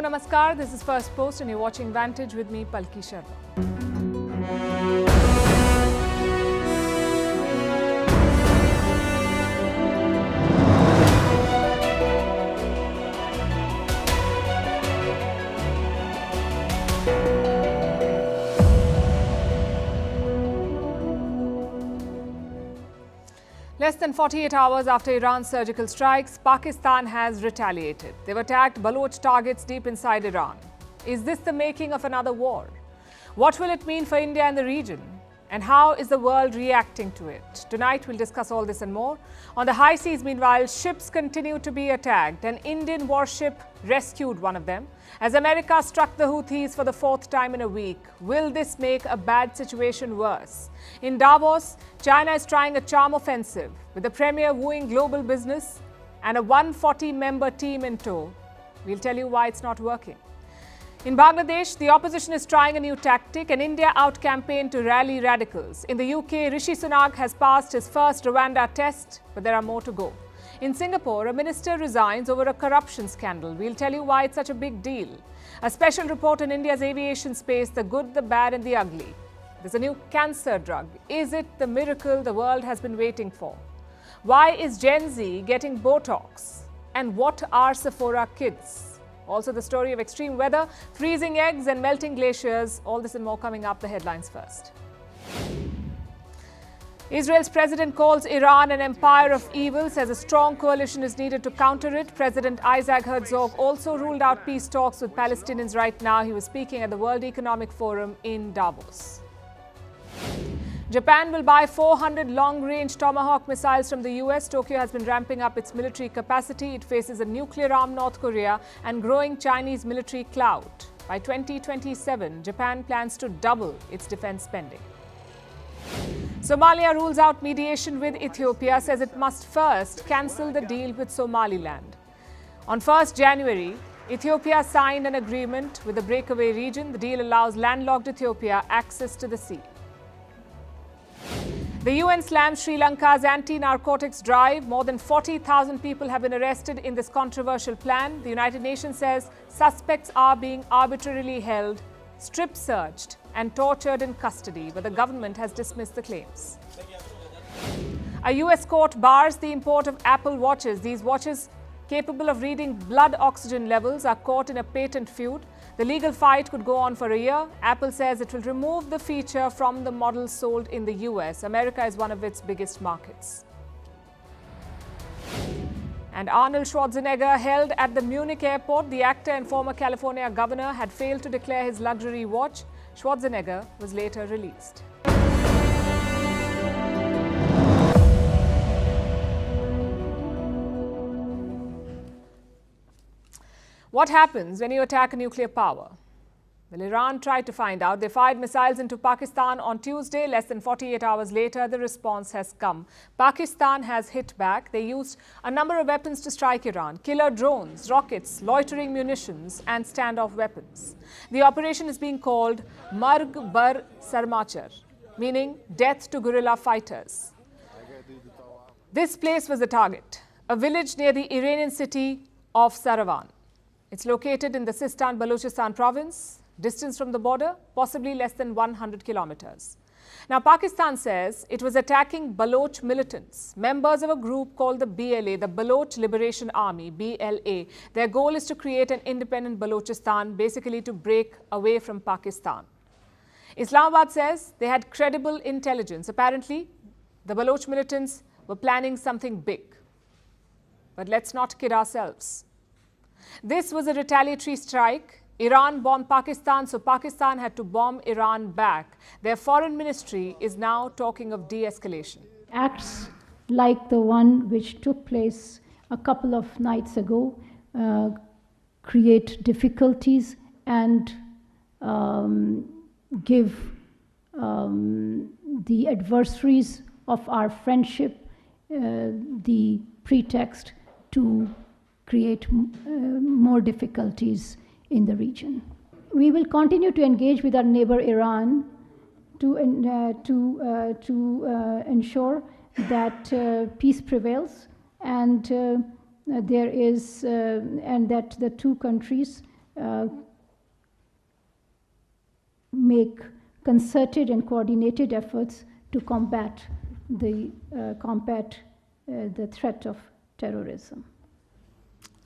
Hello, Namaskar. This is Firstpost and you're watching Vantage with me, Palki Sharma. Less than 48 hours after Iran's surgical strikes, Pakistan has retaliated. They've attacked Baloch targets deep inside Iran. Is this the making of another war? What will it mean for India and the region? And how is the world reacting to it? Tonight, we'll discuss all this and more. On the high seas, meanwhile, ships continue to be attacked. An Indian warship rescued one of them. As America struck the Houthis for the fourth time in a week, will this make a bad situation worse? In Davos, China is trying a charm offensive, with the premier wooing global business and a 140-member team in tow. We'll tell you why it's not working. In Bangladesh, the opposition is trying a new tactic, an India out-campaign to rally radicals. In the UK, Rishi Sunak has passed his first Rwanda test, but there are more to go. In Singapore, a minister resigns over a corruption scandal. We'll tell you why it's such a big deal. A special report on India's aviation space, the good, the bad and the ugly. There's a new cancer drug. Is it the miracle the world has been waiting for? Why is Gen Z getting Botox? And what are Sephora kids? Also the story of extreme weather, freezing eggs and melting glaciers. All this and more coming up. The headlines first. Israel's president calls Iran an empire of evil, says a strong coalition is needed to counter it. President Isaac Herzog also ruled out peace talks with Palestinians right now. He was speaking at the World Economic Forum in Davos. Japan will buy 400 long-range Tomahawk missiles from the US. Tokyo has been ramping up its military capacity. It faces a nuclear-armed North Korea and growing Chinese military clout. By 2027, Japan plans to double its defense spending. Somalia rules out mediation with Ethiopia, says it must first cancel the deal with Somaliland. On 1st January, Ethiopia signed an agreement with the breakaway region. The deal allows landlocked Ethiopia access to the sea. The UN slams Sri Lanka's anti-narcotics drive. More than 40,000 people have been arrested in this controversial plan. The United Nations says suspects are being arbitrarily held, strip-searched and tortured in custody, but the government has dismissed the claims. A US court bars the import of Apple watches. These watches, capable of reading blood oxygen levels, are caught in a patent feud. The legal fight could go on for a year. Apple says it will remove the feature from the models sold in the US. America is one of its biggest markets. And Arnold Schwarzenegger held at the Munich airport. The actor and former California governor had failed to declare his luxury watch. Schwarzenegger was later released. What happens when you attack a nuclear power? Well, Iran tried to find out. They fired missiles into Pakistan on Tuesday. Less than 48 hours later, the response has come. Pakistan has hit back. They used a number of weapons to strike Iran: killer drones, rockets, loitering munitions and standoff weapons. The operation is being called Marg Bar Sarmachar, meaning death to guerrilla fighters. This place was the target, a village near the Iranian city of Saravan. It's located in the Sistan Balochistan province, distance from the border, possibly less than 100 kilometers. Now, Pakistan says it was attacking Baloch militants, members of a group called the BLA, the Baloch Liberation Army, BLA. Their goal is to create an independent Balochistan, basically to break away from Pakistan. Islamabad says they had credible intelligence. Apparently, the Baloch militants were planning something big. But let's not kid ourselves. This was a retaliatory strike. Iran bombed Pakistan, so Pakistan had to bomb Iran back. Their foreign ministry is now talking of de-escalation. Acts like the one which took place a couple of nights ago create difficulties and give the adversaries of our friendship the pretext to create more difficulties in the region. We will continue to engage with our neighbor Iran to ensure that peace prevails and and that the two countries make concerted and coordinated efforts to combat the threat of terrorism.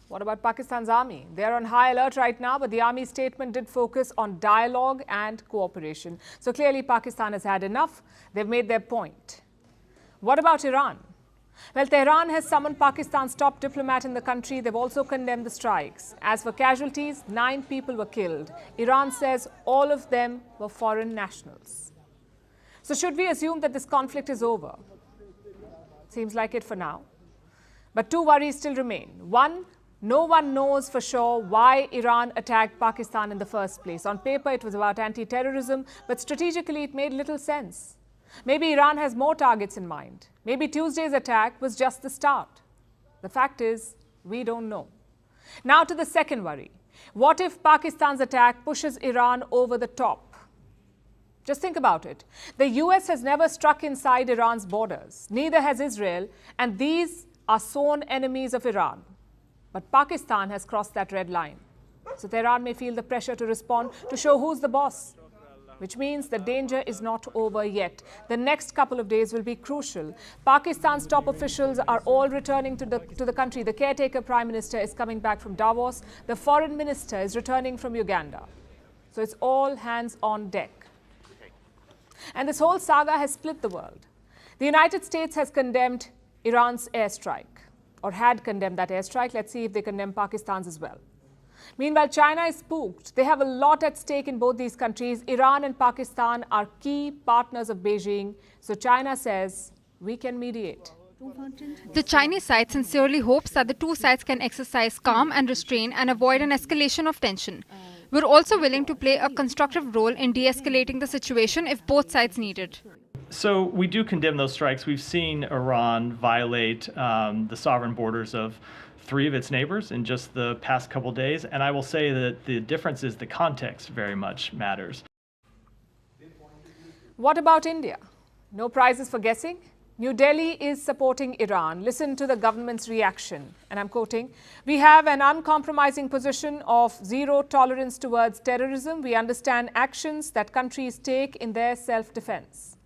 What about Pakistan's army? They're on high alert right now, but the army statement did focus on dialogue and cooperation. So clearly Pakistan has had enough. They've made their point. What about Iran? Well, Tehran has summoned Pakistan's top diplomat in the country. They've also condemned the strikes. As for casualties, 9 people were killed. Iran says all of them were foreign nationals. So should we assume that this conflict is over? Seems like it for now. But 2 worries still remain. One, no one knows for sure why Iran attacked Pakistan in the first place. On paper, it was about anti-terrorism, but strategically, it made little sense. Maybe Iran has more targets in mind. Maybe Tuesday's attack was just the start. The fact is, we don't know. Now to the second worry. What if Pakistan's attack pushes Iran over the top? Just think about it. The US has never struck inside Iran's borders. Neither has Israel, and these are sworn enemies of Iran. But Pakistan has crossed that red line. So Tehran may feel the pressure to respond to show who's the boss, which means the danger is not over yet. The next couple of days will be crucial. Pakistan's top officials are all returning to the country. The caretaker prime minister is coming back from Davos. The foreign minister is returning from Uganda. So it's all hands on deck. And this whole saga has split the world. The United States has condemned Iran's airstrike, or had condemned that airstrike. Let's see if they condemn Pakistan's as well. Meanwhile, China is spooked. They have a lot at stake in both these countries. Iran and Pakistan are key partners of Beijing. So China says, we can mediate. The Chinese side sincerely hopes that the two sides can exercise calm and restraint and avoid an escalation of tension. We're also willing to play a constructive role in de-escalating the situation if both sides need it. So we do condemn those strikes. We've seen Iran violate the sovereign borders of 3 of its neighbors in just the past couple days. And I will say that the difference is the context very much matters. What about India? No prizes for guessing? New Delhi is supporting Iran. Listen to the government's reaction. And I'm quoting, "We have an uncompromising position of zero tolerance towards terrorism. We understand actions that countries take in their self-defense."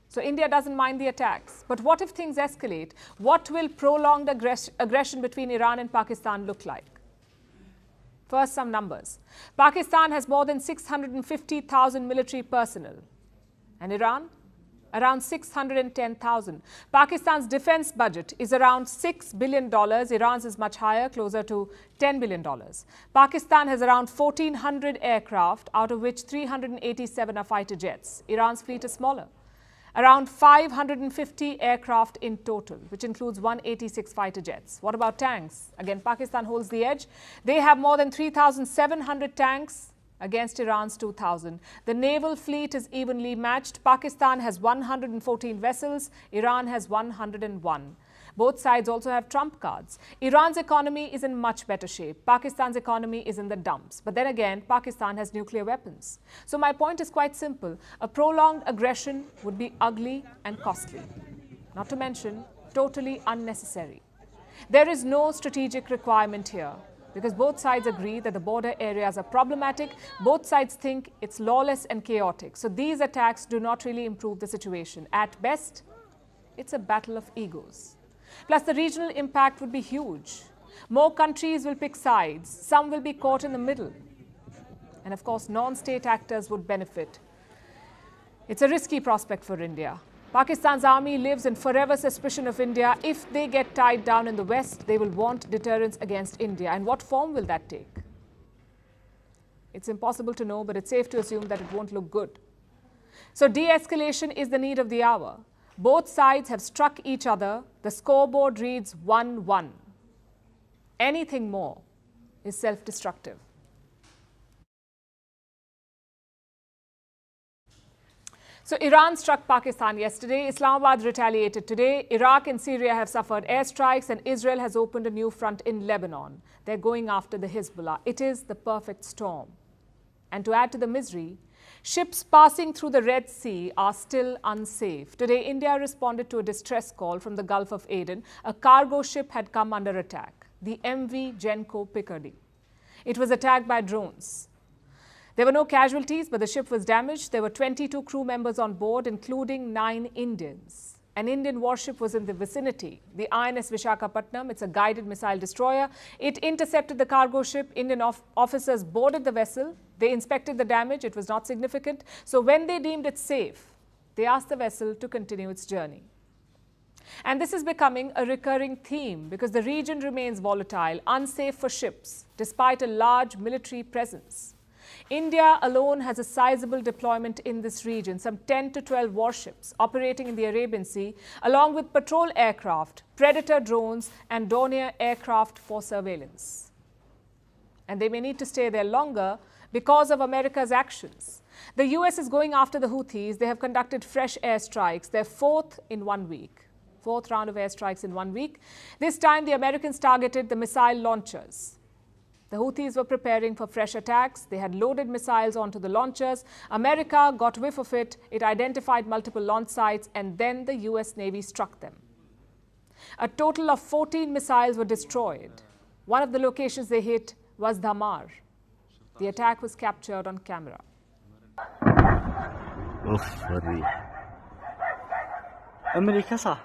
So India doesn't mind the attacks. But what if things escalate? What will prolonged aggression between Iran and Pakistan look like? First, some numbers. Pakistan has more than 650,000 military personnel. And Iran? Around 610,000. Pakistan's defense budget is around $6 billion. Iran's is much higher, closer to $10 billion. Pakistan has around 1,400 aircraft, out of which 387 are fighter jets. Iran's fleet is smaller. Around 550 aircraft in total, which includes 186 fighter jets. What about tanks? Again, Pakistan holds the edge. They have more than 3,700 tanks against Iran's 2,000. The naval fleet is evenly matched. Pakistan has 114 vessels. Iran has 101. Both sides also have trump cards. Iran's economy is in much better shape. Pakistan's economy is in the dumps. But then again, Pakistan has nuclear weapons. So my point is quite simple. A prolonged aggression would be ugly and costly. Not to mention, totally unnecessary. There is no strategic requirement here, because both sides agree that the border areas are problematic. Both sides think it's lawless and chaotic. So these attacks do not really improve the situation. At best, it's a battle of egos. Plus, the regional impact would be huge. More countries will pick sides. Some will be caught in the middle. And of course, non-state actors would benefit. It's a risky prospect for India. Pakistan's army lives in forever suspicion of India. If they get tied down in the West, they will want deterrence against India. And what form will that take? It's impossible to know, but it's safe to assume that it won't look good. So de-escalation is the need of the hour. Both sides have struck each other. The scoreboard reads 1-1. Anything more is self-destructive. So Iran struck Pakistan yesterday. Islamabad retaliated today. Iraq and Syria have suffered airstrikes, and Israel has opened a new front in Lebanon. They're going after the Hezbollah. It is the perfect storm. And to add to the misery, ships passing through the Red Sea are still unsafe. Today, India responded to a distress call from the Gulf of Aden. A cargo ship had come under attack, the MV Genco Picardy. It was attacked by drones. There were no casualties, but the ship was damaged. There were 22 crew members on board, including 9 Indians. An Indian warship was in the vicinity, the INS Vishakhapatnam. It's a guided missile destroyer. It intercepted the cargo ship. Indian officers boarded the vessel. They inspected the damage. It was not significant. So when they deemed it safe, they asked the vessel to continue its journey. And this is becoming a recurring theme because the region remains volatile, unsafe for ships, despite a large military presence. India alone has a sizable deployment in this region, some 10 to 12 warships operating in the Arabian Sea, along with patrol aircraft, predator drones, and Dornier aircraft for surveillance. And they may need to stay there longer because of America's actions. The US is going after the Houthis. They have conducted fresh airstrikes, their fourth in 1 week. Fourth round of airstrikes in 1 week. This time, the Americans targeted the missile launchers. The Houthis were preparing for fresh attacks. They had loaded missiles onto the launchers. America got whiff of it. It identified multiple launch sites, and then the US Navy struck them. A total of 14 missiles were destroyed. One of the locations they hit was Dhamar. The attack was captured on camera. اوف الريح. أمريكا صح.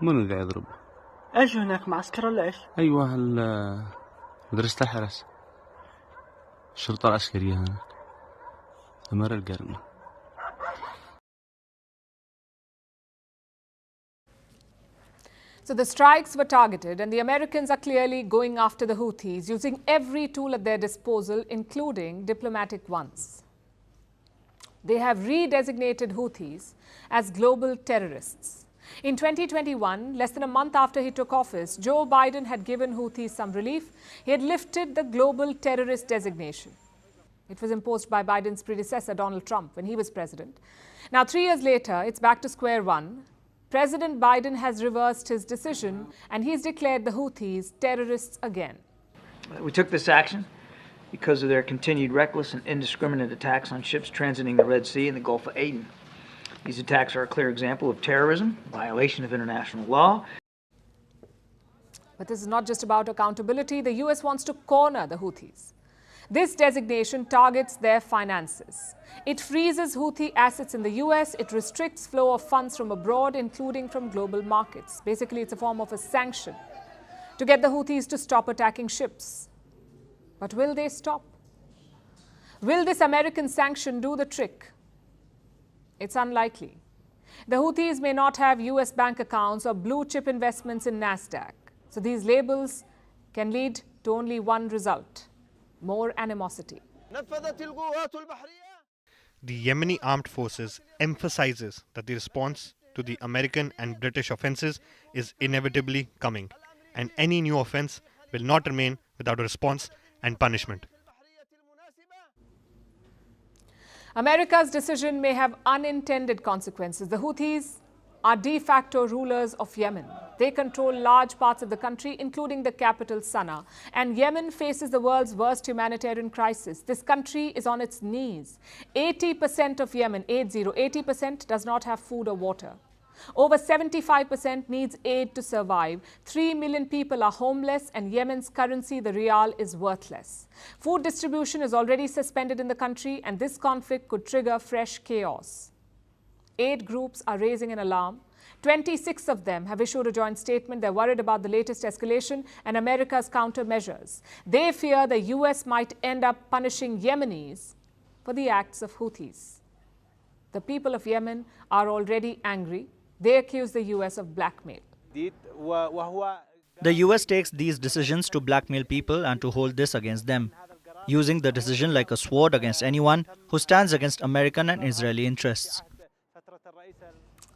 من اللي يضرب؟ ايش هناك معسكر ولا ايش؟ ايوه مدرسة الحرس. الشرطة العسكرية هناك. أمر القرن. So the strikes were targeted, and the Americans are clearly going after the Houthis, using every tool at their disposal, including diplomatic ones. They have redesignated Houthis as global terrorists. In 2021, less than a month after he took office, Joe Biden had given Houthis some relief. He had lifted the global terrorist designation. It was imposed by Biden's predecessor, Donald Trump, when he was president. Now, 3 years later, it's back to square one. President Biden has reversed his decision, and he's declared the Houthis terrorists again. We took this action because of their continued reckless and indiscriminate attacks on ships transiting the Red Sea and the Gulf of Aden. These attacks are a clear example of terrorism, violation of international law. But this is not just about accountability. The US wants to corner the Houthis. This designation targets their finances. It freezes Houthi assets in the US. It restricts flow of funds from abroad, including from global markets. Basically, it's a form of a sanction to get the Houthis to stop attacking ships. But will they stop? Will this American sanction do the trick? It's unlikely. The Houthis may not have US bank accounts or blue chip investments in NASDAQ. So these labels can lead to only one result: more animosity. The Yemeni armed forces emphasizes that the response to the American and British offenses is inevitably coming, and any new offense will not remain without a response and punishment. America's decision may have unintended consequences. The Houthis are de facto rulers of Yemen. They control large parts of the country, including the capital, Sana'a. And Yemen faces the world's worst humanitarian crisis. This country is on its knees. 80% of Yemen, 80% does not have food or water. Over 75% needs aid to survive. 3 million people are homeless, and Yemen's currency, the rial, is worthless. Food distribution is already suspended in the country, and this conflict could trigger fresh chaos. 8 groups are raising an alarm. 26 of them have issued a joint statement. They're worried about the latest escalation and America's countermeasures. They fear the US might end up punishing Yemenis for the acts of Houthis. The people of Yemen are already angry. They accuse the US of blackmail. The US takes these decisions to blackmail people and to hold this against them, using the decision like a sword against anyone who stands against American and Israeli interests.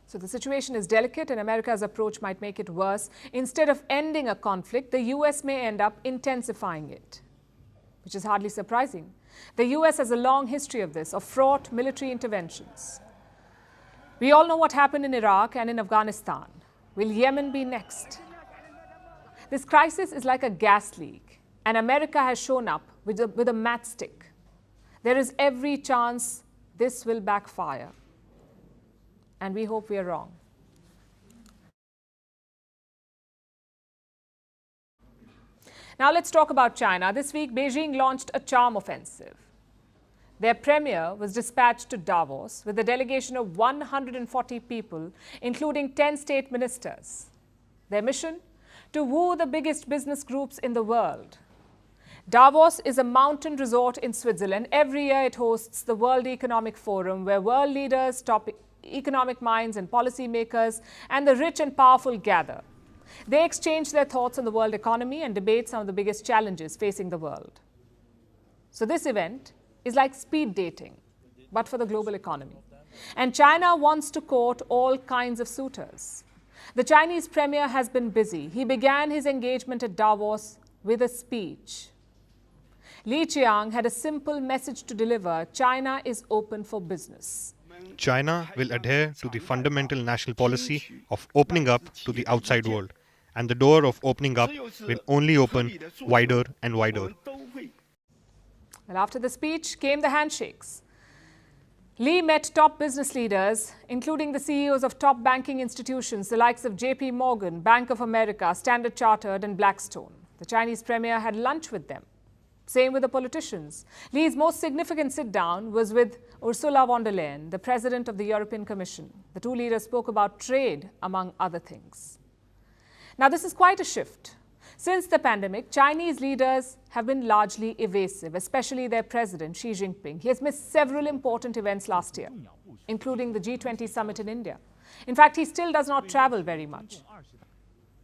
So the situation is delicate, and America's approach might make it worse. Instead of ending a conflict, the US may end up intensifying it, which is hardly surprising. The US has a long history of this, of fraught military interventions. We all know what happened in Iraq and in Afghanistan. Will Yemen be next? This crisis is like a gas leak, and America has shown up with a matchstick. There is every chance this will backfire. And we hope we are wrong. Now let's talk about China. This week, Beijing launched a charm offensive. Their premier was dispatched to Davos with a delegation of 140 people, including 10 state ministers. Their mission? To woo the biggest business groups in the world. Davos is a mountain resort in Switzerland. Every year it hosts the World Economic Forum, where world leaders, top economic minds and policymakers, and the rich and powerful gather. They exchange their thoughts on the world economy and debate some of the biggest challenges facing the world. So this event is like speed dating, but for the global economy. And China wants to court all kinds of suitors. The Chinese premier has been busy. He began his engagement at Davos with a speech. Li Qiang had a simple message to deliver: China is open for business. China will adhere to the fundamental national policy of opening up to the outside world, and the door of opening up will only open wider and wider. Well, after the speech came the handshakes. Li met top business leaders, including the CEOs of top banking institutions, the likes of JP Morgan, Bank of America, Standard Chartered and Blackstone. The Chinese premier had lunch with them. Same with the politicians. Li's most significant sit-down was with Ursula von der Leyen, the president of the European Commission. The two leaders spoke about trade, among other things. Now, this is quite a shift. Since the pandemic, Chinese leaders have been largely evasive, especially their president, Xi Jinping. He has missed several important events last year, including the G20 summit in India. In fact, he still does not travel very much.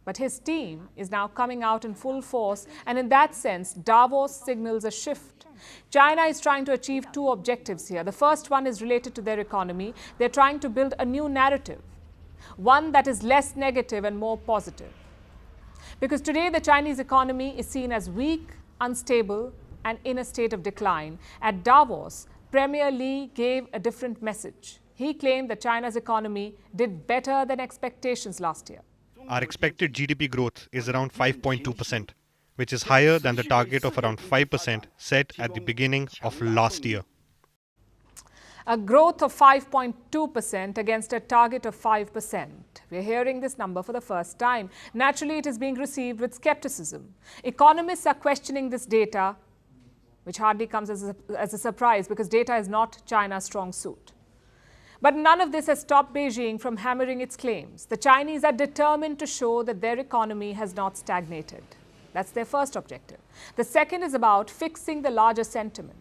But his team is now coming out in full force, and in that sense, Davos signals a shift. China is trying to achieve two objectives here. The first one is related to their economy. They're trying to build a new narrative, one that is less negative and more positive. Because today the Chinese economy is seen as weak, unstable, and in a state of decline. At Davos, Premier Li gave a different message. He claimed that China's economy did better than expectations last year. Our expected GDP growth is around 5.2%, which is higher than the target of around 5% set at the beginning of last year. A growth of 5.2% against a target of 5%. We're hearing this number for the first time. Naturally, it is being received with skepticism. Economists are questioning this data, which hardly comes as a surprise because data is not China's strong suit. But none of this has stopped Beijing from hammering its claims. The Chinese are determined to show that their economy has not stagnated. That's their first objective. The second is about fixing the larger sentiment.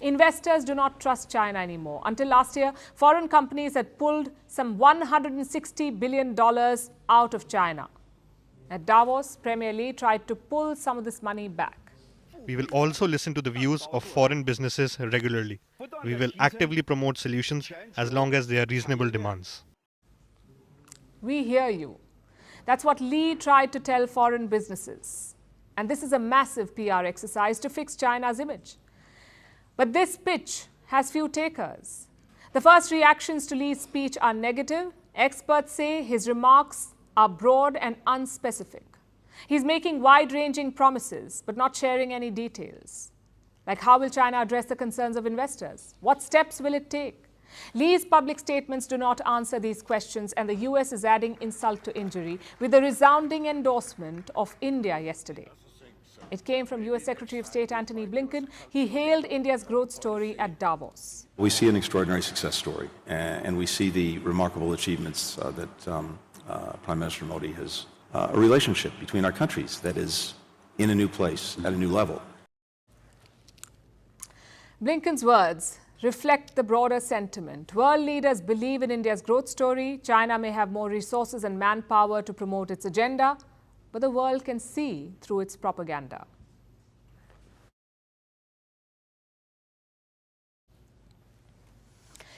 Investors do not trust China anymore. Until last year, foreign companies had pulled some $160 billion out of China. At Davos, Premier Li tried to pull some of this money back. We will also listen to the views of foreign businesses regularly. We will actively promote solutions as long as they are reasonable demands. We hear you. That's what Li tried to tell foreign businesses. And this is a massive PR exercise to fix China's image. But this pitch has few takers. The first reactions to Li's speech are negative. Experts say his remarks are broad and unspecific. He's making wide-ranging promises, but not sharing any details. Like, how will China address the concerns of investors? What steps will it take? Li's public statements do not answer these questions, and the US is adding insult to injury with a resounding endorsement of India yesterday. It came from US Secretary of State Antony Blinken. He hailed India's growth story at Davos. We see an extraordinary success story, and we see the remarkable achievements that Prime Minister Modi has, a relationship between our countries that is in a new place, at a new level. Blinken's words reflect the broader sentiment. World leaders believe in India's growth story. China may have more resources and manpower to promote its agenda, but the world can see through its propaganda.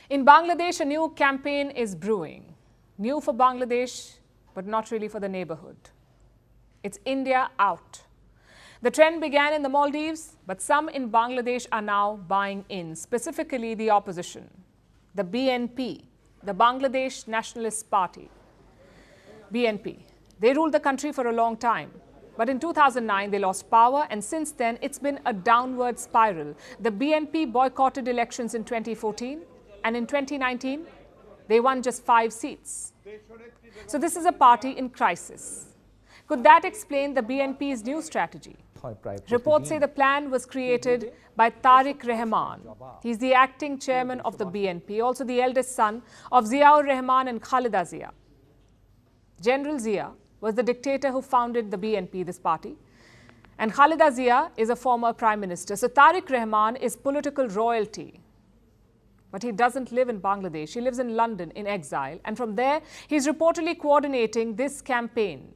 In Bangladesh, a new campaign is brewing. New for Bangladesh, but not really for the neighborhood. It's India out. The trend began in the Maldives, but some in Bangladesh are now buying in, specifically the opposition, the BNP, the Bangladesh Nationalist Party. BNP. They ruled the country for a long time. But in 2009, they lost power, and since then, it's been a downward spiral. The BNP boycotted elections in 2014, and in 2019, they won just 5 seats. So this is a party in crisis. Could that explain the BNP's new strategy? Reports say the plan was created by Tariq Rahman. He's the acting chairman of the BNP, also the eldest son of Ziaur Rahman and Khalida Zia. General Zia was the dictator who founded the BNP, this party. And Khalida Zia is a former prime minister. So Tariq Rahman is political royalty. But he doesn't live in Bangladesh. He lives in London in exile. And from there, he's reportedly coordinating this campaign.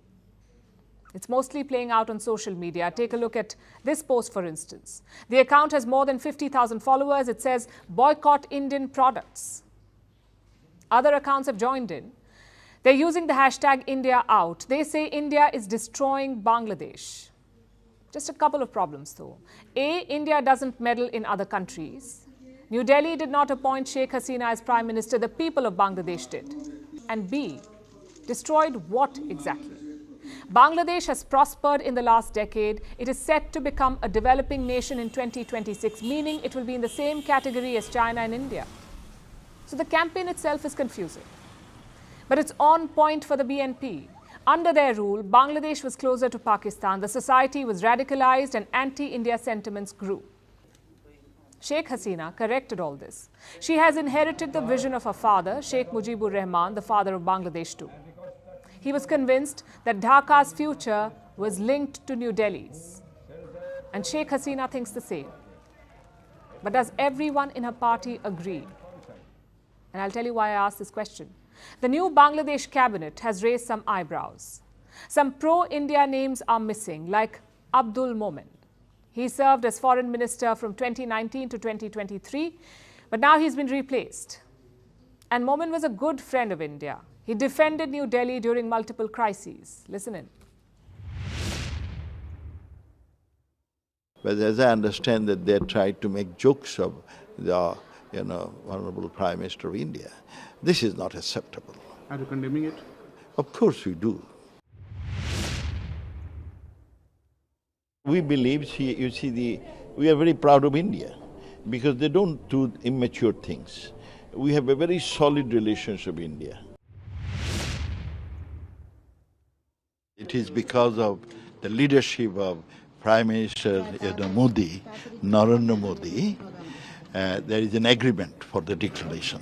It's mostly playing out on social media. Take a look at this post, for instance. The account has more than 50,000 followers. It says, boycott Indian products. Other accounts have joined in. They're using the hashtag India out. They say India is destroying Bangladesh. Just a couple of problems, though. A, India doesn't meddle in other countries. New Delhi did not appoint Sheikh Hasina as Prime Minister. The people of Bangladesh did. And B, destroyed what exactly? Bangladesh has prospered in the last decade. It is set to become a developing nation in 2026, meaning it will be in the same category as China and India. So the campaign itself is confusing. But it's on point for the BNP. Under their rule, Bangladesh was closer to Pakistan. The society was radicalized and anti-India sentiments grew. Sheikh Hasina corrected all this. She has inherited the vision of her father, Sheikh Mujibur Rahman, the father of Bangladesh too. He was convinced that Dhaka's future was linked to New Delhi's. And Sheikh Hasina thinks the same. But does everyone in her party agree? And I'll tell you why I asked this question. The new Bangladesh cabinet has raised some eyebrows. Some pro-India names are missing, like Abdul Momen. He served as foreign minister from 2019 to 2023, but now he's been replaced. And Momen was a good friend of India. He defended New Delhi during multiple crises. Listen in. But as I understand that they tried to make jokes of the Honorable Prime Minister of India. This is not acceptable. Are you condemning it? Of course we do. We believe, we are very proud of India because they don't do immature things. We have a very solid relationship with India. It is because of the leadership of Prime Minister Modi, Narendra Modi, there is an agreement for the declaration.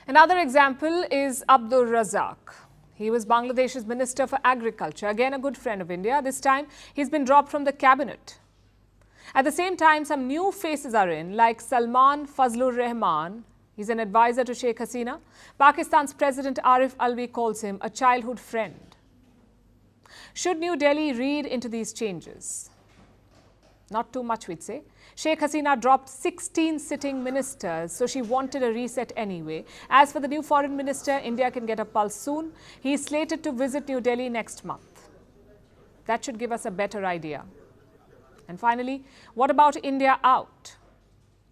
Another example is Abdul Razak. He was Bangladesh's Minister for Agriculture, again a good friend of India. This time, he's been dropped from the cabinet. At the same time, some new faces are in, like Salman Fazlur Rahman. He's an advisor to Sheikh Hasina. Pakistan's President Arif Alvi calls him a childhood friend. Should New Delhi read into these changes? Not too much, we'd say. Sheikh Hasina dropped 16 sitting ministers, so she wanted a reset anyway. As for the new foreign minister, India can get a pulse soon. He is slated to visit New Delhi next month. That should give us a better idea. And finally, what about India out?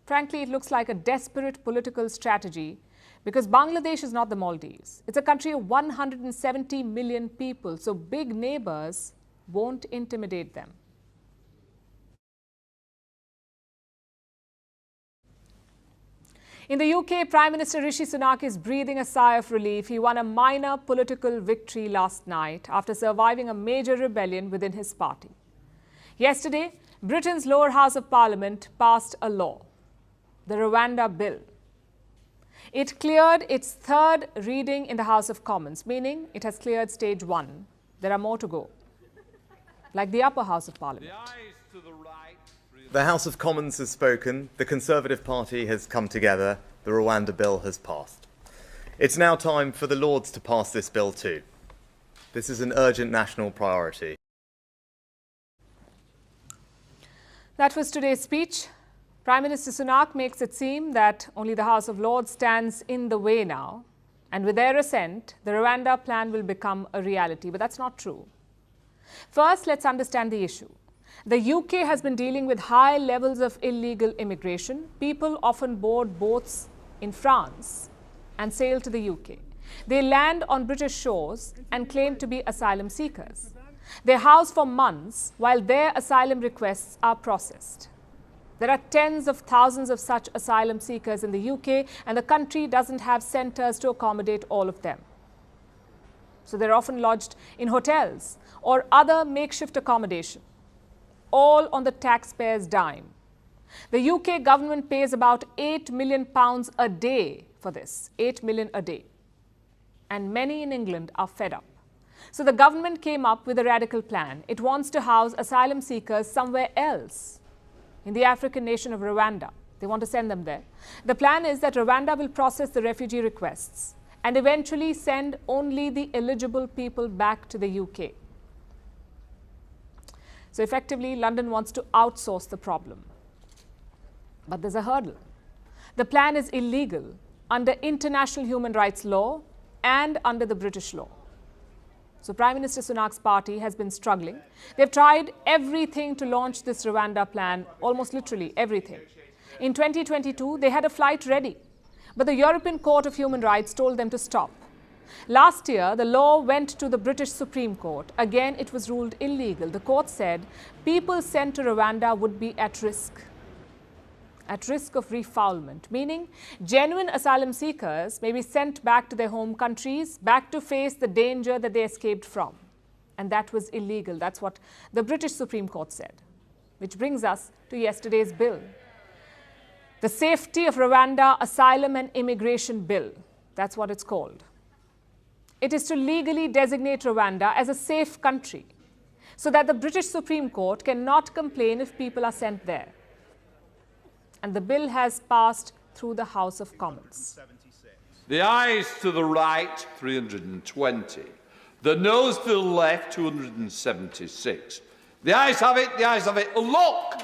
Frankly, it looks like a desperate political strategy because Bangladesh is not the Maldives. It's a country of 170 million people, so big neighbors won't intimidate them. In the UK, Prime Minister Rishi Sunak is breathing a sigh of relief. He won a minor political victory last night after surviving a major rebellion within his party. Yesterday, Britain's lower house of parliament passed a law, the Rwanda bill. It cleared its third reading in the House of Commons, meaning it has cleared stage 1. There are more to go, like the upper house of parliament. The House of Commons has spoken, the Conservative Party has come together, the Rwanda bill has passed. It's now time for the Lords to pass this bill too. This is an urgent national priority. That was today's speech. Prime Minister Sunak makes it seem that only the House of Lords stands in the way now, and with their assent, the Rwanda plan will become a reality. But that's not true. First, let's understand the issue. The UK has been dealing with high levels of illegal immigration. People often board boats in France and sail to the UK. They land on British shores and claim to be asylum seekers. They're housed for months while their asylum requests are processed. There are tens of thousands of such asylum seekers in the UK, and the country doesn't have centres to accommodate all of them. so they're often lodged in hotels or other makeshift accommodation, all on the taxpayers' dime. The UK government pays about £8 million a day for this, 8 million a day. And many in England are fed up. So the government came up with a radical plan. It wants to house asylum seekers somewhere else, in the African nation of Rwanda. They want to send them there. The plan is that Rwanda will process the refugee requests and eventually send only the eligible people back to the UK. So effectively, London wants to outsource the problem. But there's a hurdle. The plan is illegal under international human rights law and under the British law. So Prime Minister Sunak's party has been struggling. They've tried everything to launch this Rwanda plan, almost literally everything. In 2022, they had a flight ready, but the European Court of Human Rights told them to stop. Last year, the law went to the British Supreme Court. Again, it was ruled illegal. The court said people sent to Rwanda would be at risk of refoulement, meaning genuine asylum seekers may be sent back to their home countries, back to face the danger that they escaped from. And that was illegal. That's what the British Supreme Court said. Which brings us to yesterday's bill. The Safety of Rwanda Asylum and Immigration Bill. That's what it's called. It is to legally designate Rwanda as a safe country so that the British Supreme Court cannot complain if people are sent there. And the bill has passed through the House of Commons. The ayes to the right, 320. The noes to the left, 276. The ayes have it, the ayes have it. Look!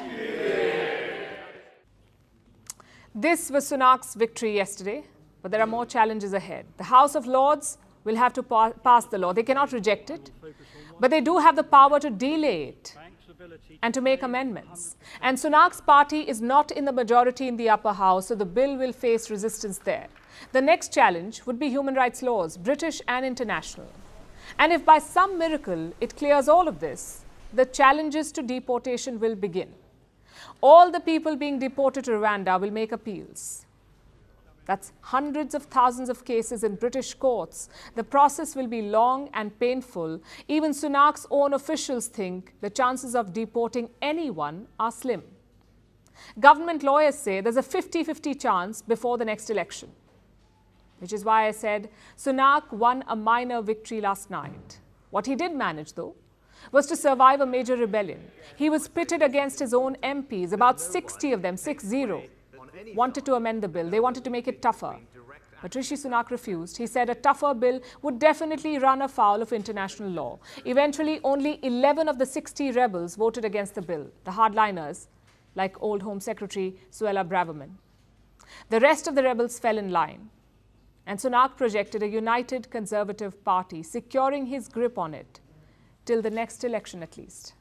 This was Sunak's victory yesterday, but there are more challenges ahead. The House of Lords will have to pass the law. They cannot reject it, but they do have the power to delay it and to make amendments. And Sunak's party is not in the majority in the upper house, so the bill will face resistance there. The next challenge would be human rights laws, British and international. And if by some miracle it clears all of this, the challenges to deportation will begin. All the people being deported to Rwanda will make appeals. That's hundreds of thousands of cases in British courts. The process will be long and painful. Even Sunak's own officials think the chances of deporting anyone are slim. Government lawyers say there's a 50-50 chance before the next election. Which is why I said Sunak won a minor victory last night. What he did manage, though, was to survive a major rebellion. He was pitted against his own MPs, about 60 of them, 6-0. Wanted to amend the bill. They wanted to make it tougher. But Rishi Sunak refused. He said a tougher bill would definitely run afoul of international law. Eventually, only 11 of the 60 rebels voted against the bill, the hardliners, like old Home Secretary Suella Braverman. The rest of the rebels fell in line. And Sunak projected a united Conservative party, securing his grip on it till the next election at least.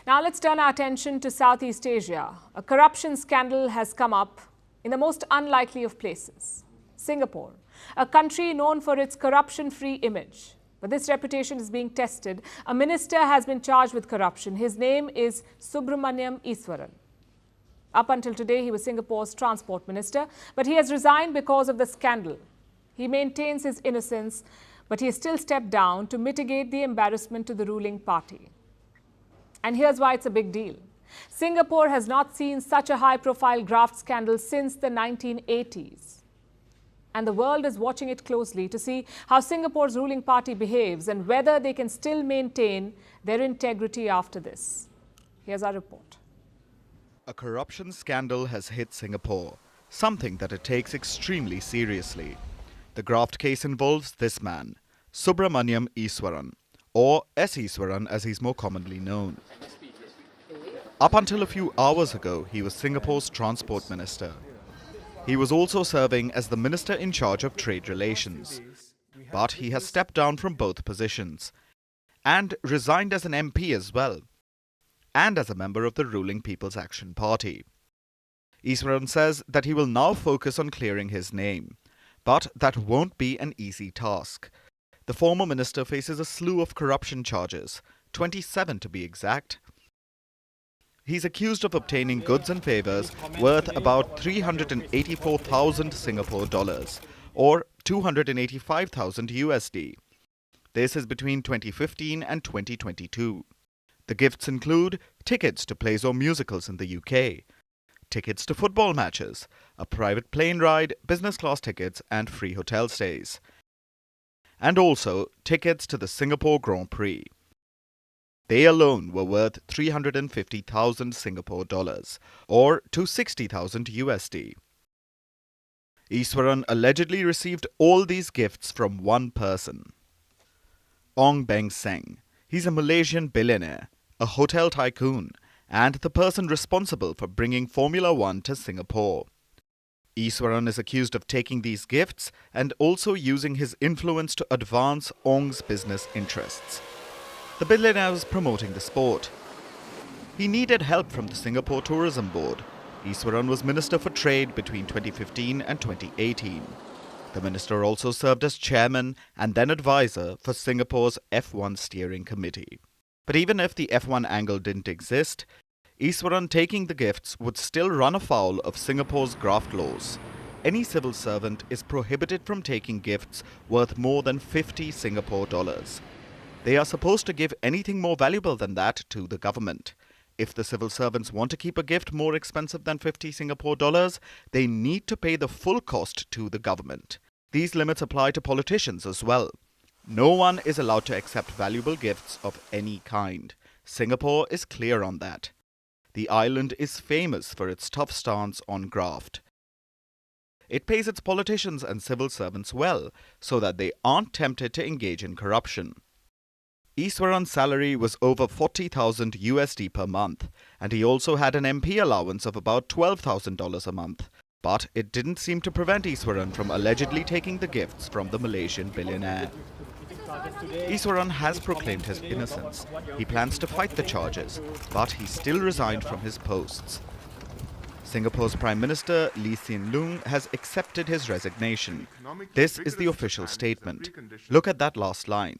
Now let's turn our attention to Southeast Asia. A corruption scandal has come up in the most unlikely of places, Singapore, a country known for its corruption-free image. But this reputation is being tested. A minister has been charged with corruption. His name is Subramaniam Iswaran. Up until today, he was Singapore's transport minister, but he has resigned because of the scandal. He maintains his innocence, but he has still stepped down to mitigate the embarrassment to the ruling party. And here's why it's a big deal. Singapore has not seen such a high-profile graft scandal since the 1980s. And the world is watching it closely to see how Singapore's ruling party behaves and whether they can still maintain their integrity after this. Here's our report. A corruption scandal has hit Singapore, something that it takes extremely seriously. The graft case involves this man, Subramaniam Iswaran, or S. Iswaran as he's more commonly known. Up until a few hours ago, he was Singapore's transport minister. He was also serving as the minister in charge of trade relations. But he has stepped down from both positions and resigned as an MP as well, and as a member of the ruling People's Action Party. Iswaran says that he will now focus on clearing his name, but that won't be an easy task. The former minister faces a slew of corruption charges, 27 to be exact. he's accused of obtaining goods and favors worth about 384,000 Singapore dollars, or 285,000 USD. This is between 2015 and 2022. The gifts include tickets to plays or musicals in the UK, tickets to football matches, a private plane ride, business class tickets and free hotel stays, and also tickets to the Singapore Grand Prix. They alone were worth 350,000 Singapore dollars, or 260,000 USD. Iswaran allegedly received all these gifts from one person, Ong Beng Seng. He's a Malaysian billionaire, a hotel tycoon, and the person responsible for bringing Formula One to Singapore. Iswaran is accused of taking these gifts and also using his influence to advance Ong's business interests. The billionaire was promoting the sport. He needed help from the Singapore Tourism Board. Iswaran was Minister for Trade between 2015 and 2018. The minister also served as chairman and then advisor for Singapore's F1 steering committee. But even if the F1 angle didn't exist, Iswaran taking the gifts would still run afoul of Singapore's graft laws. Any civil servant is prohibited from taking gifts worth more than 50 Singapore dollars. They are supposed to give anything more valuable than that to the government. If the civil servants want to keep a gift more expensive than 50 Singapore dollars, they need to pay the full cost to the government. These limits apply to politicians as well. No one is allowed to accept valuable gifts of any kind. Singapore is clear on that. The island is famous for its tough stance on graft. It pays its politicians and civil servants well, so that they aren't tempted to engage in corruption. Iswaran's salary was over 40,000 USD per month, and he also had an MP allowance of about $12,000 a month. But it didn't seem to prevent Iswaran from allegedly taking the gifts from the Malaysian billionaire. Iswaran has proclaimed his innocence. He plans to fight the charges, but he still resigned from his posts. Singapore's Prime Minister Lee Hsien Loong has accepted his resignation. This is the official statement. Look at that last line.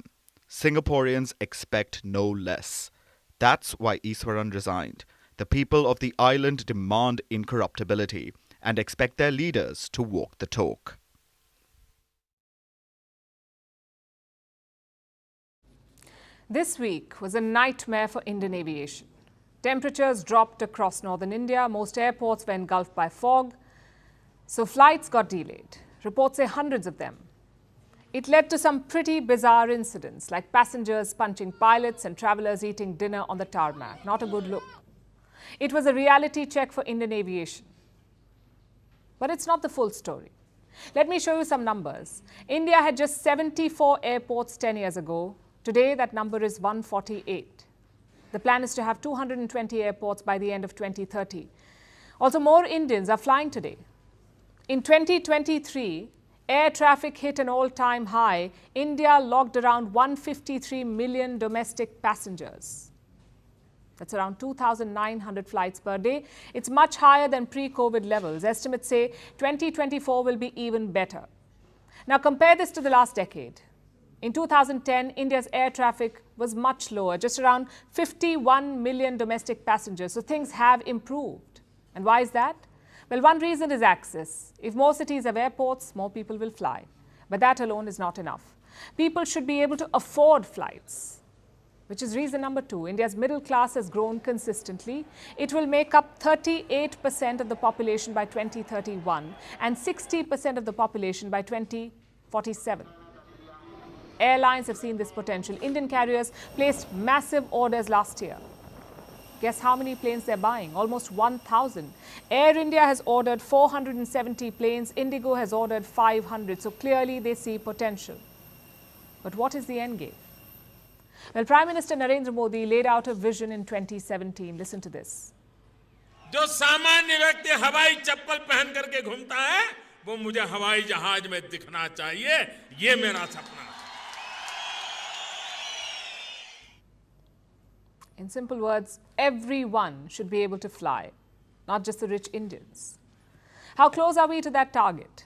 Singaporeans expect no less. That's why Iswaran resigned. The people of the island demand incorruptibility and expect their leaders to walk the talk. This week was a nightmare for Indian aviation. Temperatures dropped across northern India. Most airports were engulfed by fog, so flights got delayed. Reports say hundreds of them. It led to some pretty bizarre incidents, like passengers punching pilots and travelers eating dinner on the tarmac. Not a good look. It was a reality check for Indian aviation. But it's not the full story. Let me show you some numbers. India had just 74 airports 10 years ago. Today, that number is 148. The plan is to have 220 airports by the end of 2030. Also, more Indians are flying today. In 2023, air traffic hit an all-time high. India logged around 153 million domestic passengers. That's around 2,900 flights per day. It's much higher than pre-COVID levels. Estimates say 2024 will be even better. Now compare this to the last decade. In 2010, India's air traffic was much lower, just around 51 million domestic passengers. So things have improved. And why is that? Well, one reason is access. If more cities have airports, more people will fly. But that alone is not enough. People should be able to afford flights, which is reason number two. India's middle class has grown consistently. It will make up 38% of the population by 2031 and 60% of the population by 2047. Airlines have seen this potential. Indian carriers placed massive orders last year. Guess how many planes they're buying? Almost 1,000. Air India has ordered 470 planes. Indigo has ordered 500. So clearly they see potential. But what is the end game? Well, Prime Minister Narendra Modi laid out a vision in 2017. Listen to this. जो सामान्य व्यक्ति हवाई चप्पल पहन करके घूमता है, वो मुझे हवाई जहाज में दिखना चाहिए. ये मेरा सपना है. In simple words, everyone should be able to fly, not just the rich Indians. How close are we to that target?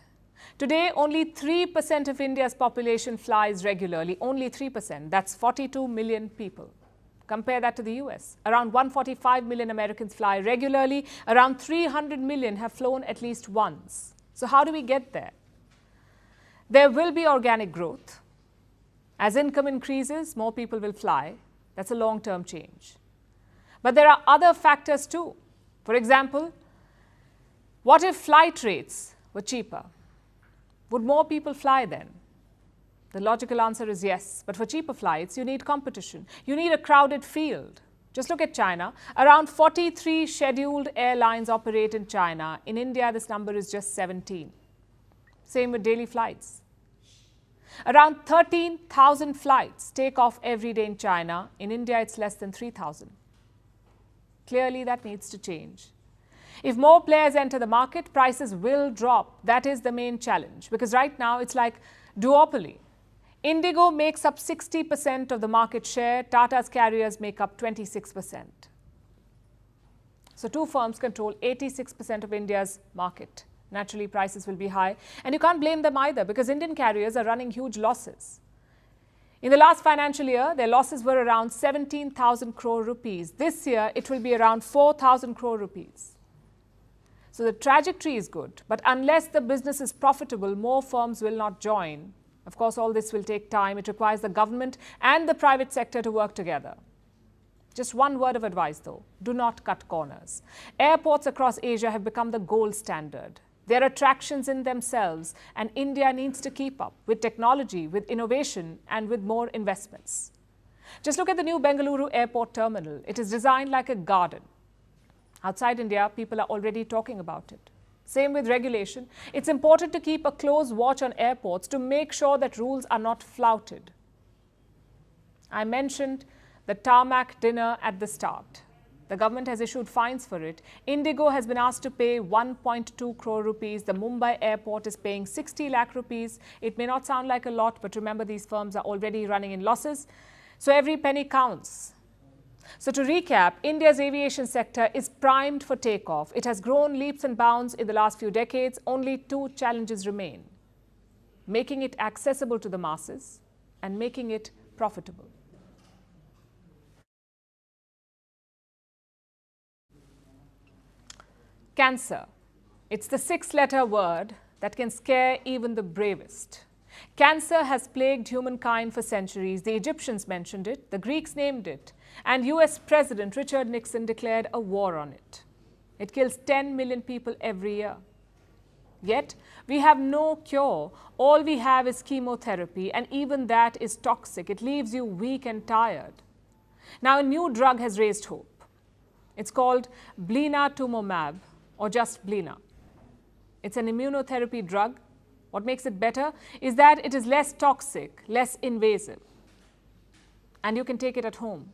Today, only 3% of India's population flies regularly, only 3%. That's 42 million people. Compare that to the US. Around 145 million Americans fly regularly. Around 300 million have flown at least once. So how do we get there? There will be organic growth. As income increases, more people will fly. That's a long-term change. But there are other factors too. For example, what if flight rates were cheaper? Would more people fly then? The logical answer is yes. But for cheaper flights, you need competition. You need a crowded field. Just look at China. Around 43 scheduled airlines operate in China. In India, this number is just 17. Same with daily flights. Around 13,000 flights take off every day in China. In India, it's less than 3,000. Clearly, that needs to change. If more players enter the market, prices will drop. That is the main challenge, because right now it's like duopoly. Indigo makes up 60% of the market share. Tata's carriers make up 26%. So two firms control 86% of India's market. Naturally, prices will be high. And you can't blame them either, because Indian carriers are running huge losses. In the last financial year, their losses were around 17,000 crore rupees. This year, it will be around 4,000 crore rupees. So the trajectory is good, but unless the business is profitable, more firms will not join. Of course, all this will take time. It requires the government and the private sector to work together. Just one word of advice though, do not cut corners. Airports across Asia have become the gold standard. They're attractions in themselves, and India needs to keep up with technology, with innovation, and with more investments. Just look at the new Bengaluru airport terminal. It is designed like a garden. Outside India, people are already talking about it. Same with regulation. It's important to keep a close watch on airports to make sure that rules are not flouted. I mentioned the tarmac dinner at the start. The government has issued fines for it. Indigo has been asked to pay 1.2 crore rupees. The Mumbai airport is paying 60 lakh rupees. It may not sound like a lot, but remember, these firms are already running in losses. So every penny counts. So to recap, India's aviation sector is primed for takeoff. It has grown leaps and bounds in the last few decades. Only two challenges remain: making it accessible to the masses and making it profitable. Cancer. It's the six-letter word that can scare even the bravest. Cancer has plagued humankind for centuries. The Egyptians mentioned it, the Greeks named it, and US President Richard Nixon declared a war on it. It kills 10 million people every year. Yet, we have no cure. All we have is chemotherapy, and even that is toxic. It leaves you weak and tired. Now, a new drug has raised hope. It's called blinatumomab, or just Blina. It's an immunotherapy drug. What makes it better is that it is less toxic, less invasive, and you can take it at home.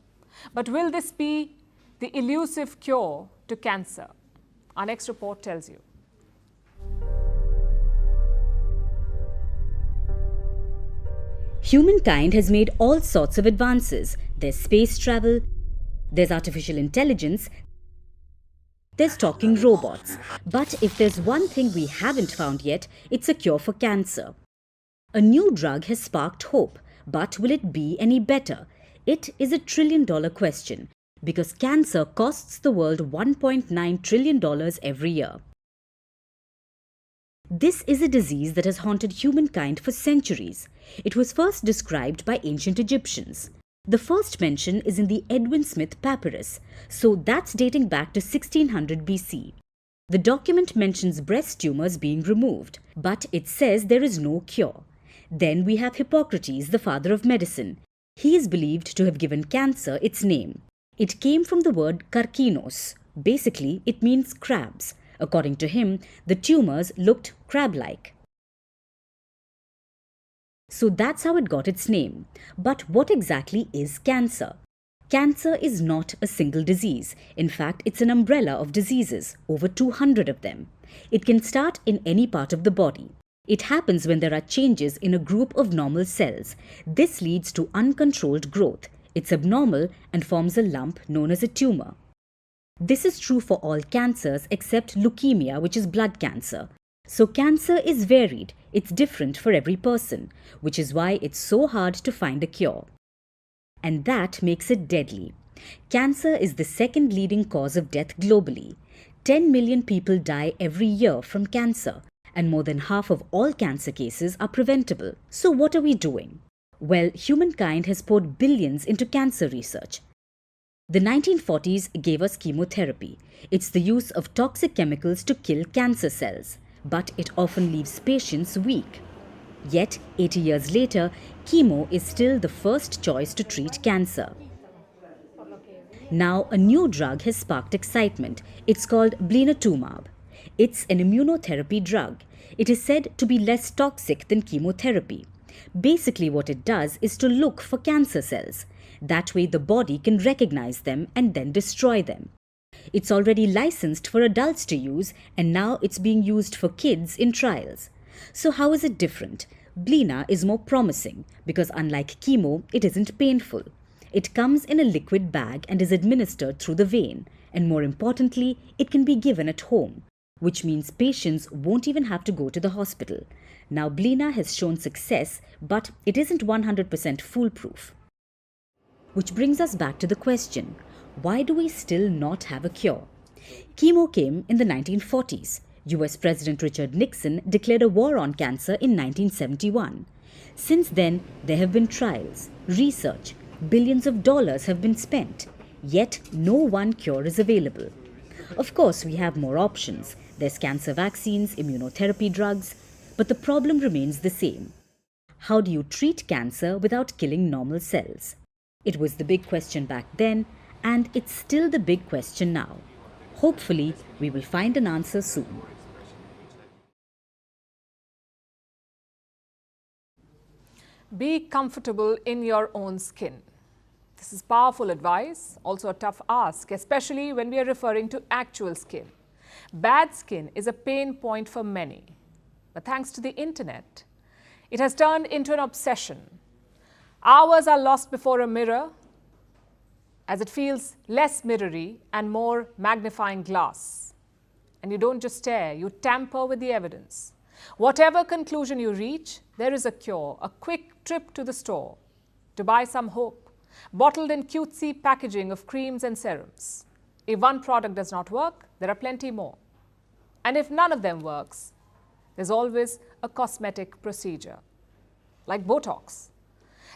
But will this be the elusive cure to cancer? Our next report tells you. Humankind has made all sorts of advances. There's space travel, there's artificial intelligence, there's talking robots. But if there's one thing we haven't found yet, it's a cure for cancer. A new drug has sparked hope, but will it be any better? It is a $1 trillion question, because cancer costs the world $1.9 trillion every year. This is a disease that has haunted humankind for centuries. It was first described by ancient Egyptians. The first mention is in the Edwin Smith Papyrus, so that's dating back to 1600 BC. The document mentions breast tumors being removed, but it says there is no cure. Then we have Hippocrates, the father of medicine. He is believed to have given cancer its name. It came from the word karkinos. Basically, it means crabs. According to him, the tumors looked crab-like. So that's how it got its name. But what exactly is cancer? Cancer is not a single disease. In fact, it's an umbrella of diseases, over 200 of them. It can start in any part of the body. It happens when there are changes in a group of normal cells. This leads to uncontrolled growth. It's abnormal and forms a lump known as a tumor. This is true for all cancers except leukemia, which is blood cancer. So cancer is varied. It's different for every person, which is why it's so hard to find a cure. and that makes it deadly. Cancer is the second leading cause of death globally. 10 million people die every year from cancer, and more than half of all cancer cases are preventable. So what are we doing? Well, humankind has poured billions into cancer research. The 1940s gave us chemotherapy. It's the use of toxic chemicals to kill cancer cells, but it often leaves patients weak. Yet, 80 years later, chemo is still the first choice to treat cancer. Now, a new drug has sparked excitement. It's called blinatumomab. It's an immunotherapy drug. It is said to be less toxic than chemotherapy. Basically, what it does is to look for cancer cells. That way, the body can recognize them and then destroy them. It's already licensed for adults to use, and now it's being used for kids in trials. So how is it different? Blina is more promising because unlike chemo, it isn't painful. It comes in a liquid bag and is administered through the vein, and more importantly, it can be given at home, which means patients won't even have to go to the hospital. Now, Blina has shown success, but it isn't 100% foolproof. Which brings us back to the question, why do we still not have a cure? Chemo came in the 1940s. US President Richard Nixon declared a war on cancer in 1971. Since then, there have been trials, research, billions of dollars have been spent, yet no one cure is available. Of course, we have more options. There's cancer vaccines, immunotherapy drugs, but the problem remains the same. How do you treat cancer without killing normal cells? It was the big question back then, and it's still the big question now. Hopefully, we will find an answer soon. Be comfortable in your own skin. This is powerful advice, also a tough ask, especially when we are referring to actual skin. Bad skin is a pain point for many. But thanks to the internet, it has turned into an obsession. Hours are lost before a mirror as it feels less mirrory and more magnifying glass. And you don't just stare, you tamper with the evidence. Whatever conclusion you reach, there is a cure, a quick trip to the store to buy some hope, bottled in cutesy packaging of creams and serums. If one product does not work, there are plenty more. And if none of them works, there's always a cosmetic procedure, like Botox.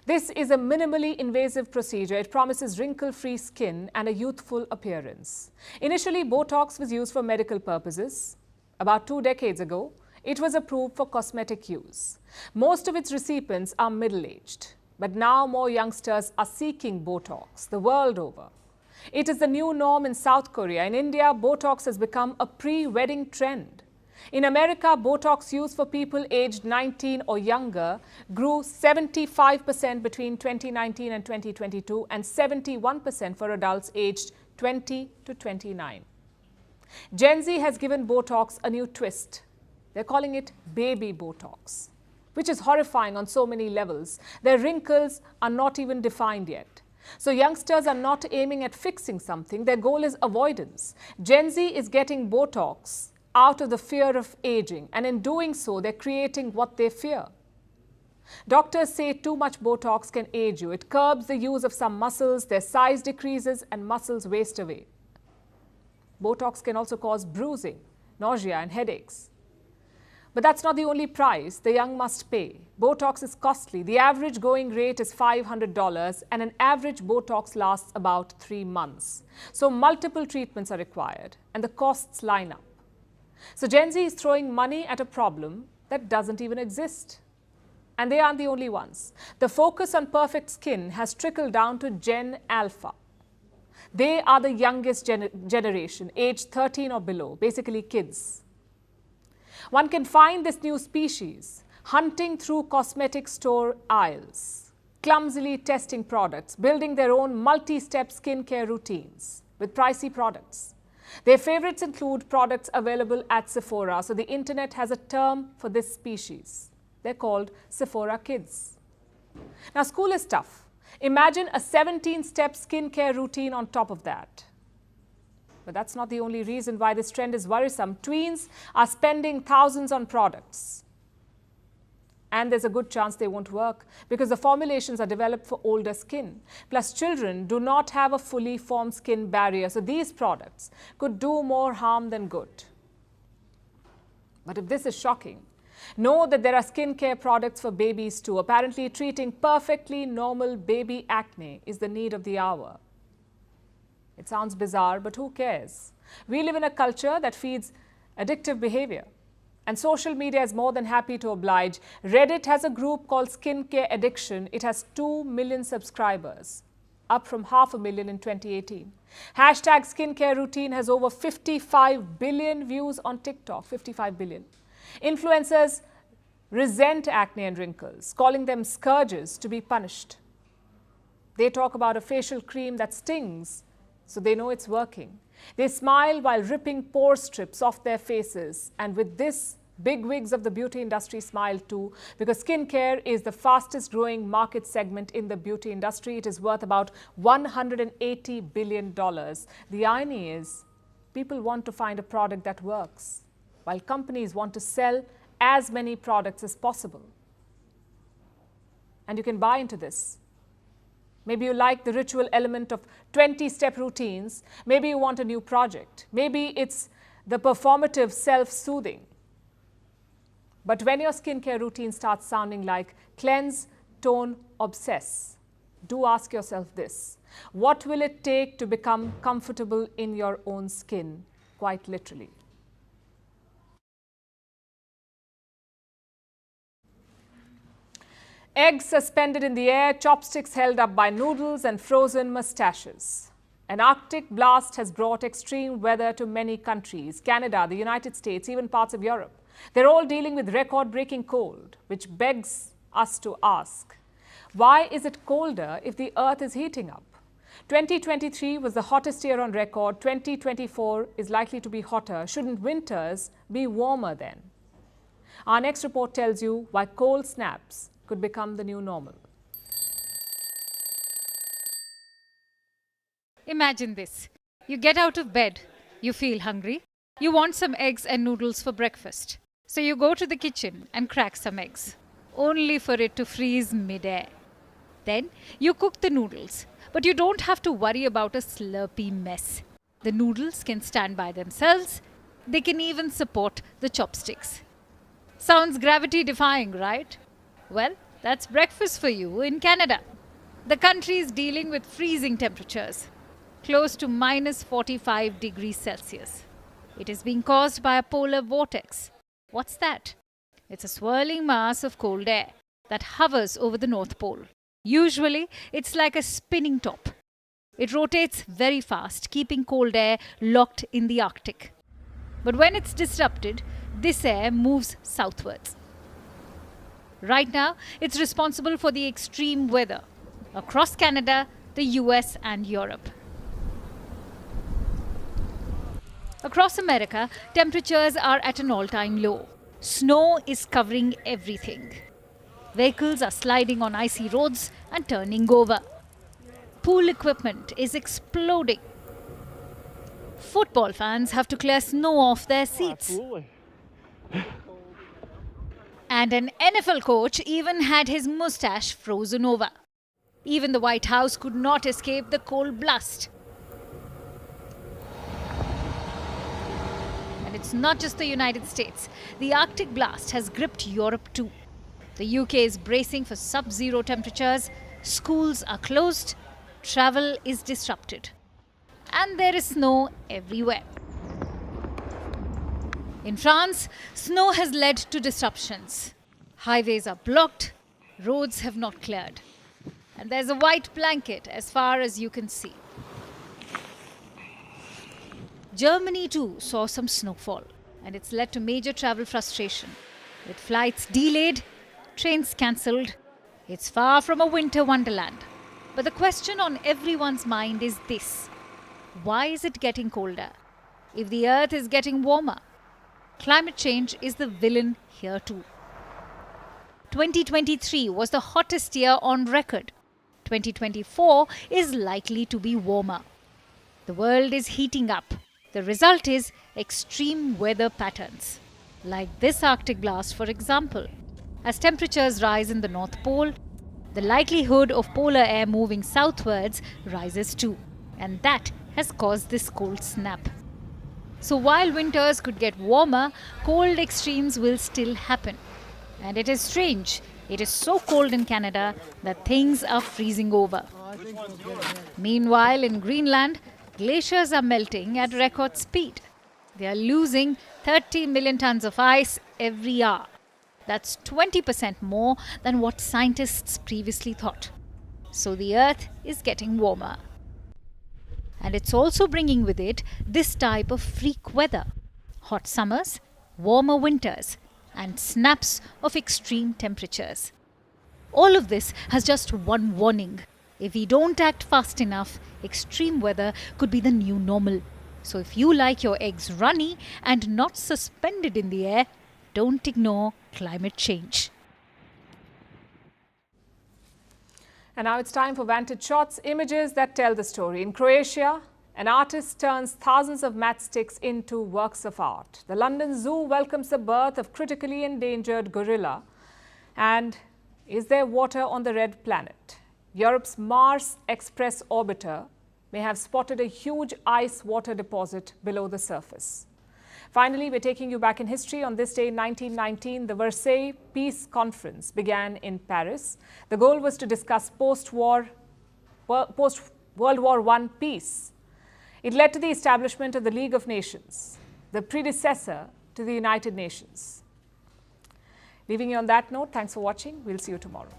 This is a minimally invasive procedure. It promises wrinkle-free skin and a youthful appearance. Initially, Botox was used for medical purposes. About 2 decades ago, it was approved for cosmetic use. Most of its recipients are middle-aged, but now more youngsters are seeking Botox the world over. It is the new norm in South Korea. In India, Botox has become a pre-wedding trend. In America, Botox use for people aged 19 or younger grew 75% between 2019 and 2022 and 71% for adults aged 20 to 29. Gen Z has given Botox a new twist. They're calling it baby Botox, which is horrifying on so many levels. Their wrinkles are not even defined yet. So youngsters are not aiming at fixing something. Their goal is avoidance. Gen Z is getting Botox out of the fear of aging, and in doing so, they're creating what they fear. Doctors say too much Botox can age you. It curbs the use of some muscles, their size decreases, and muscles waste away. Botox can also cause bruising, nausea, and headaches. But that's not the only price the young must pay. Botox is costly. The average going rate is $500, and an average Botox lasts about 3 months. So multiple treatments are required, and the costs line up. So Gen Z is throwing money at a problem that doesn't even exist. And they aren't the only ones. The focus on perfect skin has trickled down to Gen Alpha. They are the youngest generation, aged 13 or below, basically kids. One can find this new species hunting through cosmetic store aisles, clumsily testing products, building their own multi-step skincare routines with pricey products. Their favorites include products available at Sephora, so the internet has a term for this species. They're called Sephora Kids. Now, school is tough. Imagine a 17-step skincare routine on top of that. But that's not the only reason why this trend is worrisome. Tweens are spending thousands on products. And there's a good chance they won't work because the formulations are developed for older skin. Plus, children do not have a fully formed skin barrier, so these products could do more harm than good. But if this is shocking, know that there are skincare products for babies too. Apparently, treating perfectly normal baby acne is the need of the hour. It sounds bizarre, but who cares? We live in a culture that feeds addictive behavior. And social media is more than happy to oblige. Reddit has a group called Skincare Addiction. It has 2 million subscribers, up from 500,000 in 2018. Hashtag skincare routine has over 55 billion views on TikTok, 55 billion. Influencers resent acne and wrinkles, calling them scourges to be punished. They talk about a facial cream that stings, so they know it's working. They smile while ripping pore strips off their faces. And with this, big wigs of the beauty industry smile too, because skincare is the fastest growing market segment in the beauty industry. It is worth about $180 billion. The irony is, people want to find a product that works, while companies want to sell as many products as possible. And you can buy into this. Maybe you like the ritual element of 20-step routines. Maybe you want a new project. Maybe it's the performative self-soothing. But when your skincare routine starts sounding like cleanse, tone, obsess, do ask yourself this: what will it take to become comfortable in your own skin, quite literally? Eggs suspended in the air, chopsticks held up by noodles, and frozen mustaches. An Arctic blast has brought extreme weather to many countries: Canada, the United States, even parts of Europe. They're all dealing with record-breaking cold, which begs us to ask, why is it colder if the Earth is heating up? 2023 was the hottest year on record. 2024 is likely to be hotter. Shouldn't winters be warmer then? Our next report tells you why cold snaps could become the new normal. Imagine this. You get out of bed, you feel hungry, you want some eggs and noodles for breakfast. So you go to the kitchen and crack some eggs, only for it to freeze mid-air. Then you cook the noodles, but you don't have to worry about a slurpy mess. The noodles can stand by themselves. They can even support the chopsticks. Sounds gravity-defying, right? Well, that's breakfast for you in Canada. The country is dealing with freezing temperatures, close to minus 45 degrees Celsius. It is being caused by a polar vortex. What's that? It's a swirling mass of cold air that hovers over the North Pole. Usually, it's like a spinning top. It rotates very fast, keeping cold air locked in the Arctic. But when it's disrupted, this air moves southwards. Right now, it's responsible for the extreme weather across Canada, the US and Europe. Across America, temperatures are at an all-time low. Snow is covering everything. Vehicles are sliding on icy roads and turning over. Pool equipment is exploding. Football fans have to clear snow off their seats. Absolutely. And an NFL coach even had his mustache frozen over. Even the White House could not escape the cold blast. And it's not just the United States. The Arctic blast has gripped Europe too. The UK is bracing for sub-zero temperatures. Schools are closed. Travel is disrupted. And there is snow everywhere. In France, snow has led to disruptions. Highways are blocked, roads have not cleared. And there's a white blanket as far as you can see. Germany too saw some snowfall, and it's led to major travel frustration. With flights delayed, trains cancelled. It's far from a winter wonderland. But the question on everyone's mind is this: why is it getting colder if the Earth is getting warmer? Climate change is the villain here too. 2023 was the hottest year on record. 2024 is likely to be warmer. The world is heating up. The result is extreme weather patterns, like this Arctic blast, for example. As temperatures rise in the North Pole, the likelihood of polar air moving southwards rises too, and that has caused this cold snap. So while winters could get warmer, cold extremes will still happen. And it is strange, it is so cold in Canada that things are freezing over. Meanwhile, in Greenland, glaciers are melting at record speed. They are losing 30 million tons of ice every hour. That's 20% more than what scientists previously thought. So the Earth is getting warmer. And it's also bringing with it this type of freak weather: hot summers, warmer winters, and snaps of extreme temperatures. All of this has just one warning. If we don't act fast enough, extreme weather could be the new normal. So if you like your eggs runny and not suspended in the air, don't ignore climate change. And now it's time for Vantage Shots, images that tell the story. In Croatia, an artist turns thousands of matchsticks into works of art. The London Zoo welcomes the birth of critically endangered gorilla. And is there water on the red planet? Europe's Mars Express orbiter may have spotted a huge ice water deposit below the surface. Finally, we're taking you back in history. On this day in 1919, the Versailles Peace Conference began in Paris. The goal was to discuss post-World War I peace. It led to the establishment of the League of Nations, the predecessor to the United Nations. Leaving you on that note, thanks for watching. We'll see you tomorrow.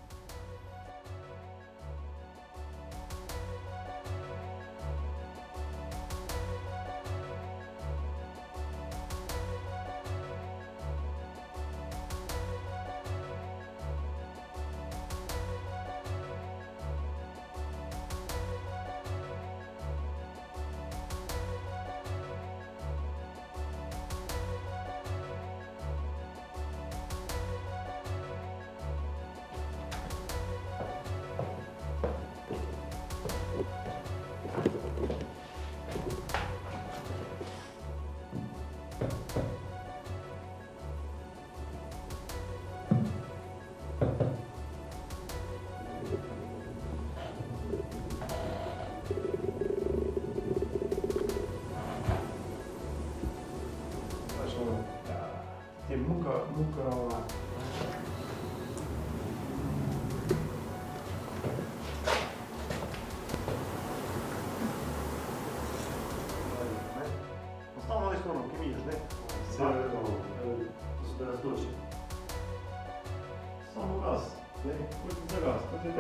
Thank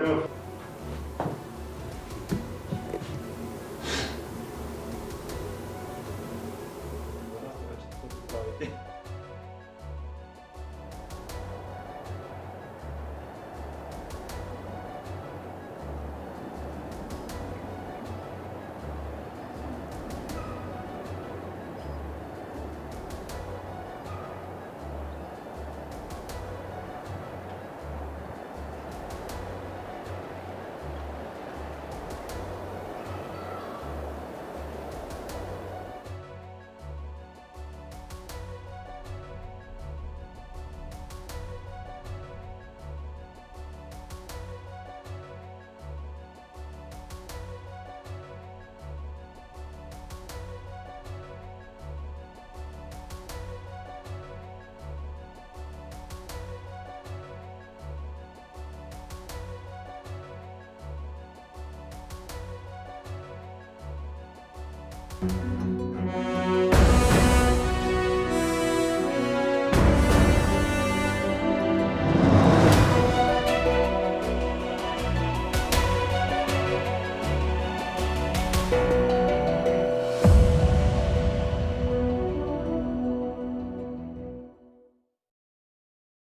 you.